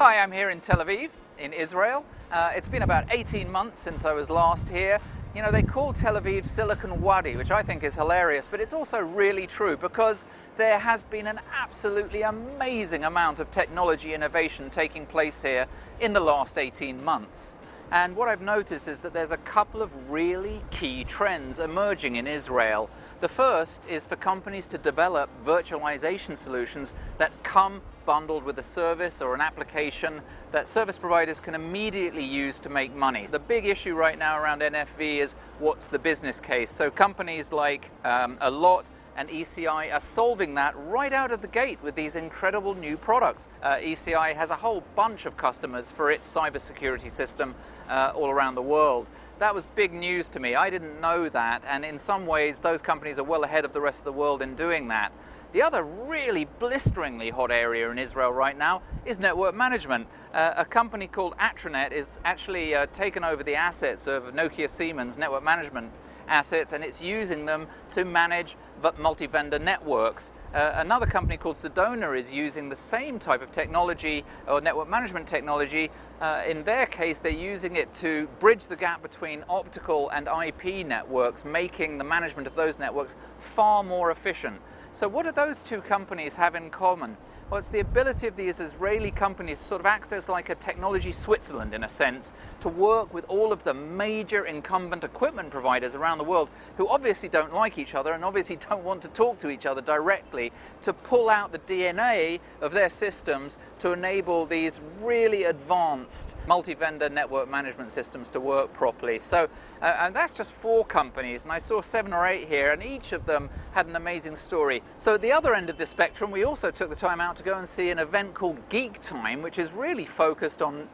Hi, I'm here in Tel Aviv, in Israel. It's been about 18 months since I was last here. You know, they call Tel Aviv Silicon Wadi, which I think is hilarious, but it's also really true because there has been an absolutely amazing amount of technology innovation taking place here in the last 18 months. And what I've noticed is that there's a couple of really key trends emerging in Israel. The first is for companies to develop virtualization solutions that come bundled with a service or an application that service providers can immediately use to make money. The big issue right now around NFV is what's the business case. So companies like Allot and ECI are solving that right out of the gate with these incredible new products. ECI has a whole bunch of customers for its cybersecurity system all around the world. That was big news to me. I didn't know that, and in some ways those companies are well ahead of the rest of the world in doing that. The other really blisteringly hot area in Israel right now is network management. A company called Atranet is actually taken over the assets of Nokia Siemens network management assets, and it's using them to manage multi-vendor networks. Another company called Sedona is using the same type of technology or network management technology. In their case, they're using it to bridge the gap between optical and IP networks, making the management of those networks far more efficient. So what do those two companies have in common? Well, it's the ability of these Israeli companies to sort of act as like a technology Switzerland in a sense, to work with all of the major incumbent equipment providers around the world who obviously don't like each other and obviously don't want to talk to each other directly, to pull out the DNA of their systems to enable these really advanced multi-vendor network management systems to work properly. So, and that's just 4 companies, and I saw 7 or 8 here, and each of them had an amazing story. So at the other end of the spectrum, we also took the time out to go and see an event called Geek Time, which is really focused on,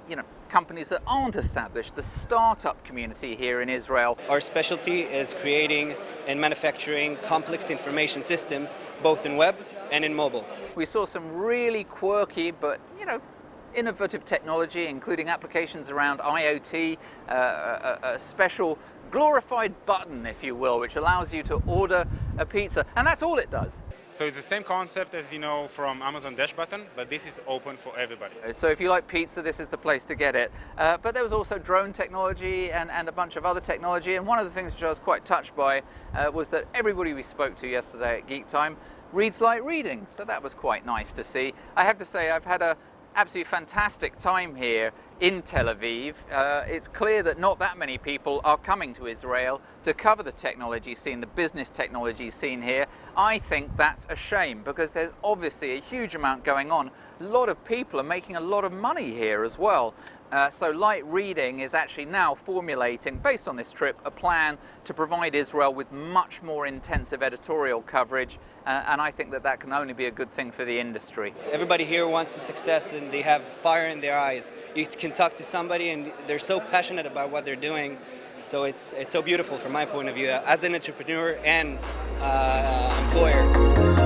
companies that aren't established, the startup community here in Israel. Our specialty is creating and manufacturing complex information systems, both in web and in mobile. We saw some really quirky, but innovative technology, including applications around IoT, a special glorified button, if you will, which allows you to order a pizza, and that's all it does. So it's the same concept as from Amazon Dash Button, but this is open for everybody. So if you like pizza, this is the place to get it. But there was also drone technology and a bunch of other technology, and one of the things which I was quite touched by was that everybody we spoke to yesterday at Geek Time reads like reading, so that was quite nice to see. I have to say I've had a absolutely fantastic time here in Tel Aviv. It's clear that not that many people are coming to Israel to cover the technology scene, the business technology scene here. I think that's a shame because there's obviously a huge amount going on. A lot of people are making a lot of money here as well. So Light Reading is actually now formulating, based on this trip, a plan to provide Israel with much more intensive editorial coverage, and I think that that can only be a good thing for the industry. Everybody here wants the success and they have fire in their eyes. You can talk to somebody and they're so passionate about what they're doing, so it's so beautiful from my point of view as an entrepreneur and employer.